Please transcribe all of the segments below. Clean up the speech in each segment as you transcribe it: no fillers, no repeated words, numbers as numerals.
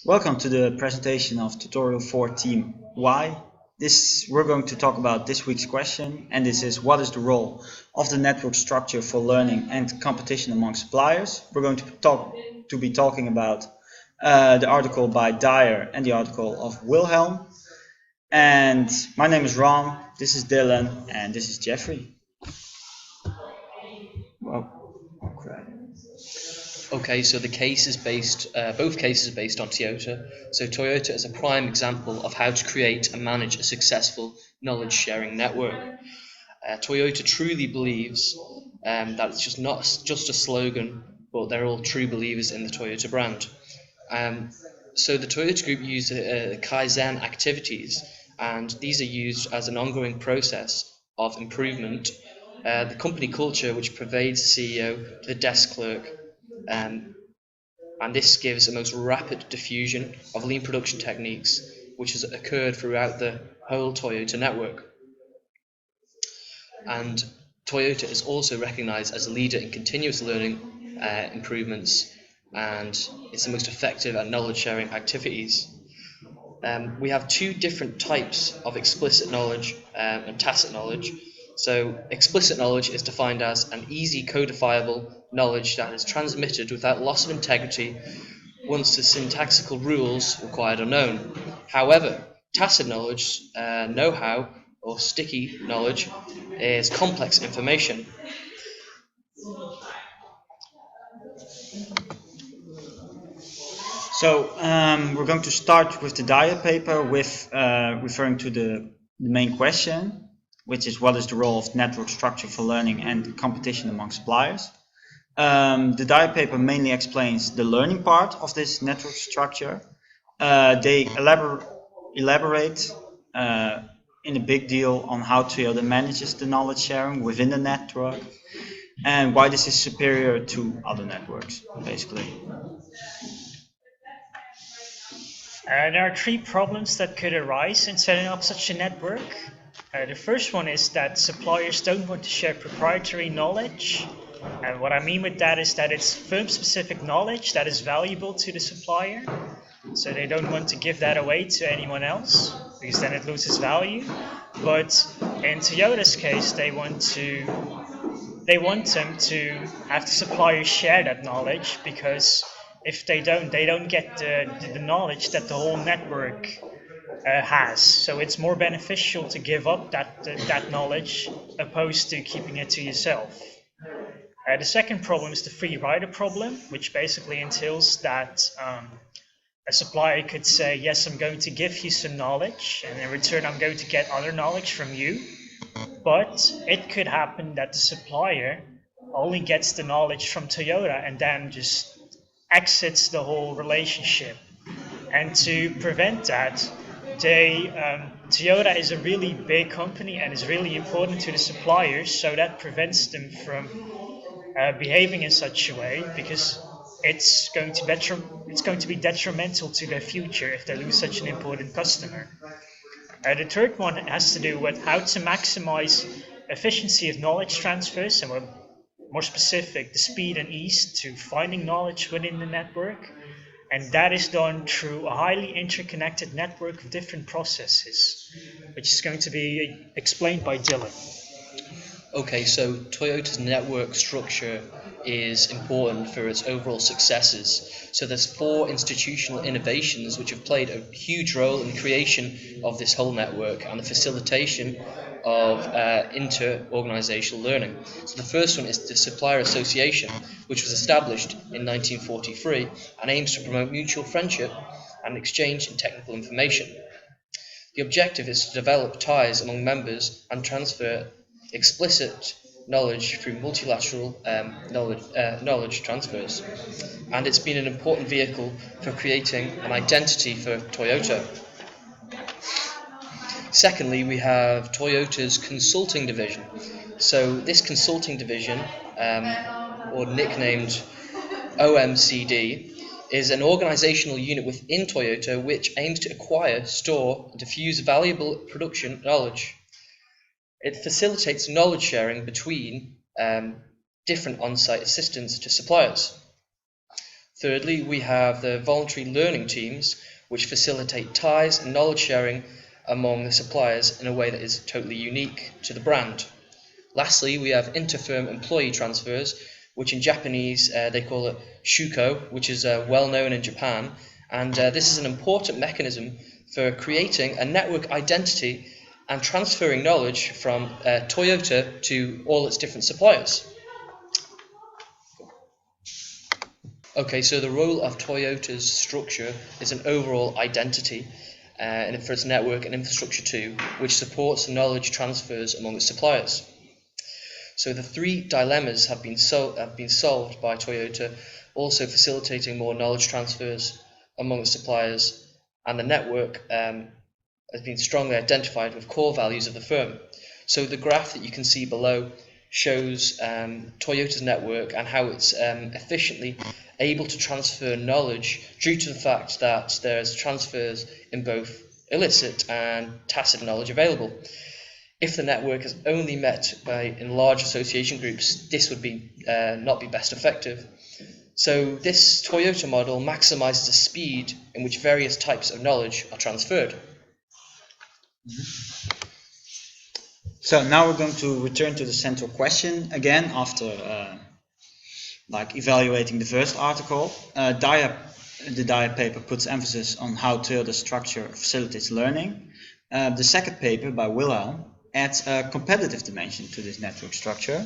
Welcome to the presentation of tutorial 4 team Y. We're going to talk about this week's question, and this is: what is the role of the network structure for learning and competition among suppliers? We're going to be talking about the article by Dyer and the article of Wilhelm. And my name is Ron, this is Dylan, and this is Jeffrey. Well, okay. Okay, so the case is both cases are based on Toyota. So Toyota is a prime example of how to create and manage a successful knowledge sharing network. Toyota truly believes that it's just not just a slogan, but they're all true believers in the Toyota brand. So the Toyota Group uses Kaizen activities, and these are used as an ongoing process of improvement. The company culture, which pervades the CEO to the desk clerk, and this gives a most rapid diffusion of lean production techniques, which has occurred throughout the whole Toyota network. And Toyota is also recognized as a leader in continuous learning improvements, and it's the most effective at knowledge sharing activities. We have two different types of explicit knowledge and tacit knowledge. So explicit knowledge is defined as an easy codifiable knowledge that is transmitted without loss of integrity once the syntactical rules required are known. However, tacit knowledge, know-how, or sticky knowledge is complex information. So we're going to start with the Dyer paper with referring to the main question, which is: what is the role of network structure for learning and competition among suppliers? The Dyer paper mainly explains the learning part of this network structure. They elaborate in a big deal on how Toyota manages the knowledge sharing within the network and why this is superior to other networks, basically. There are three problems that could arise in setting up such a network. The first one is that suppliers don't want to share proprietary knowledge. And what I mean with that is that it's firm-specific knowledge that is valuable to the supplier. So they don't want to give that away to anyone else, because then it loses value. But in Toyota's case, they want them to have the suppliers share that knowledge, because if they don't get the knowledge that the whole network has. So it's more beneficial to give up that knowledge opposed to keeping it to yourself. The second problem is the free rider problem, which basically entails that a supplier could say, yes, I'm going to give you some knowledge, and in return I'm going to get other knowledge from you. But it could happen that the supplier only gets the knowledge from Toyota and then just exits the whole relationship. And to prevent that, Toyota is a really big company and is really important to the suppliers, so that prevents them from behaving in such a way, because it's going to be detrimental to their future if they lose such an important customer. The third one has to do with how to maximize efficiency of knowledge transfers, and more specific, the speed and ease to finding knowledge within the network. And that is done through a highly interconnected network of different processes, which is going to be explained by Dylan. Okay, so Toyota's network structure is important for its overall successes. So there's 4 institutional innovations which have played a huge role in the creation of this whole network and the facilitation of inter-organizational learning. So the first one is the Supplier Association, which was established in 1943 and aims to promote mutual friendship and exchange in technical information. The objective is to develop ties among members and transfer explicit knowledge through multilateral knowledge transfers. And it's been an important vehicle for creating an identity for Toyota. Secondly, we have Toyota's consulting division. So this consulting division, or nicknamed OMCD, is an organizational unit within Toyota which aims to acquire, store, and diffuse valuable production knowledge. It facilitates knowledge sharing between different on-site assistants to suppliers. Thirdly, we have the voluntary learning teams, which facilitate ties and knowledge sharing among the suppliers in a way that is totally unique to the brand. Lastly, we have inter-firm employee transfers, which in Japanese they call it shuko, which is well known in Japan, and this is an important mechanism for creating a network identity and transferring knowledge from Toyota to all its different suppliers. Okay, so the role of Toyota's structure is an overall identity for its network and infrastructure too, which supports knowledge transfers among its suppliers. So the three dilemmas have been solved by Toyota, also facilitating more knowledge transfers among its suppliers, and the network has been strongly identified with core values of the firm. So the graph that you can see below shows Toyota's network and how it's efficiently able to transfer knowledge due to the fact that there's transfers in both illicit and tacit knowledge available. If the network is only met in large association groups, this would not be best effective. So this Toyota model maximizes the speed in which various types of knowledge are transferred. So now we're going to return to the central question again after evaluating the first article. The Dyer paper puts emphasis on how Toyota's structure facilitates learning. The second paper by Wilhelm adds a competitive dimension to this network structure.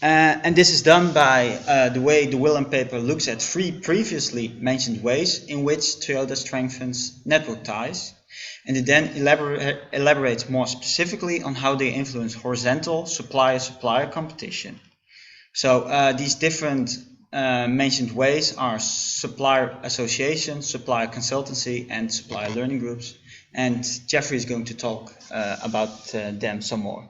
And this is done by the way the Wilhelm paper looks at three previously mentioned ways in which Toyota strengthens network ties. And it then elaborates more specifically on how they influence horizontal supplier-supplier competition. So these different mentioned ways are supplier association, supplier consultancy, and supplier learning groups. And Jeffrey is going to talk about them some more.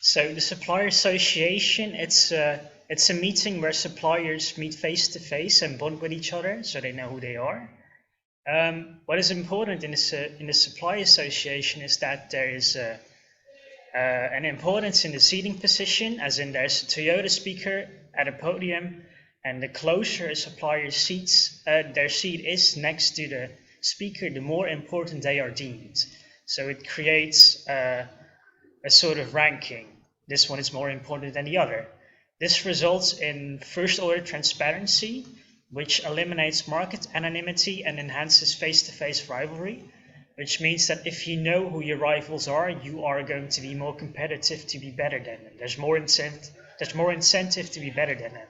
So the supplier association, it's a meeting where suppliers meet face to face and bond with each other, so they know who they are. What is important in the supply association is that there is an importance in the seating position, as in there's a Toyota speaker at a podium, and the closer a supplier's their seat is next to the speaker, the more important they are deemed. So it creates a sort of ranking. This one is more important than the other. This results in first-order transparency, which eliminates market anonymity and enhances face-to-face rivalry, which means that if you know who your rivals are, you are going to be more competitive to be better than them. There's more incentive to be better than them.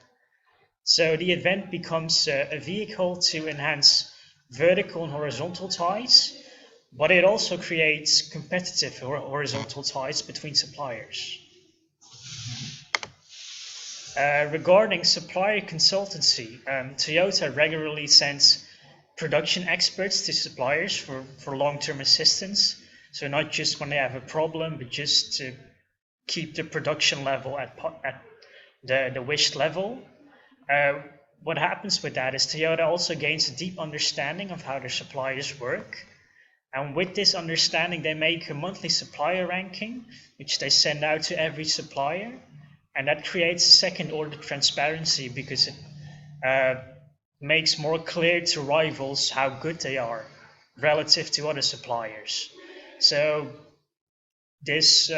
So the event becomes a vehicle to enhance vertical and horizontal ties, but it also creates competitive horizontal ties between suppliers. Regarding supplier consultancy, Toyota regularly sends production experts to suppliers for long-term assistance. So not just when they have a problem, but just to keep the production level at the wished level. What happens with that is Toyota also gains a deep understanding of how their suppliers work. And with this understanding, they make a monthly supplier ranking, which they send out to every supplier. And that creates a second-order transparency because it makes more clear to rivals how good they are relative to other suppliers. So this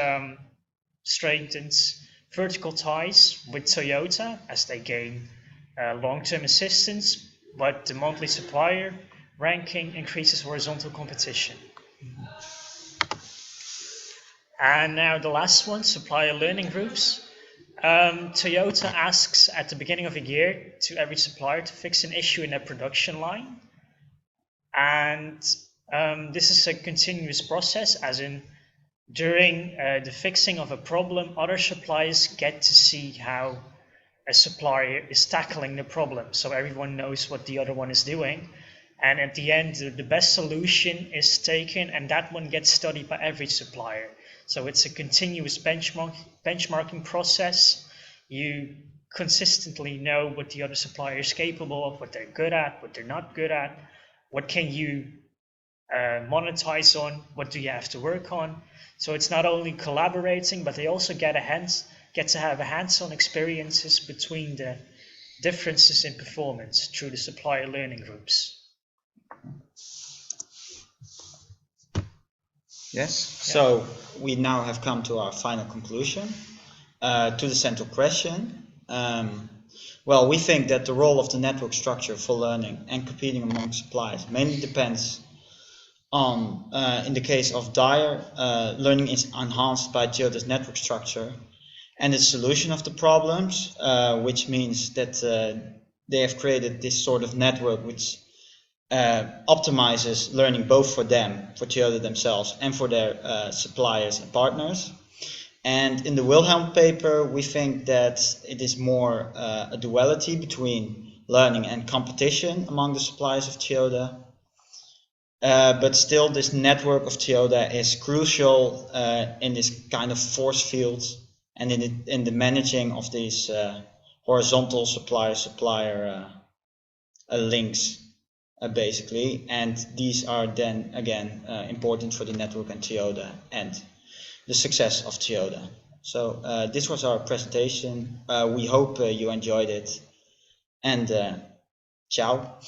strengthens vertical ties with Toyota as they gain long-term assistance, but the monthly supplier ranking increases horizontal competition. And now the last one, supplier learning groups. Toyota asks at the beginning of a year to every supplier to fix an issue in their production line. And this is a continuous process, as in during the fixing of a problem, other suppliers get to see how a supplier is tackling the problem. So everyone knows what the other one is doing. And at the end, the best solution is taken, and that one gets studied by every supplier. So it's a continuous benchmarking process. You consistently know what the other supplier is capable of, what they're good at, what they're not good at, what can you monetize on, what do you have to work on. So it's not only collaborating, but they also get to have hands-on experiences between the differences in performance through the supplier learning groups. Yes. So we now have come to our final conclusion, to the central question. Well, we think that the role of the network structure for learning and competing among suppliers mainly depends on, in the case of Dyer, learning is enhanced by Toyota's network structure and its solution of the problems, which means that they have created this sort of network which optimizes learning both for them, for Toyota themselves, and for their suppliers and partners. And in the Wilhelm paper, we think that it is more a duality between learning and competition among the suppliers of Toyota. But still, this network of Toyota is crucial in this kind of force field and in the managing of these horizontal supplier-supplier links. Basically, and these are then again important for the network and Toyota and the success of Toyota. So this was our presentation. We hope you enjoyed it, and ciao.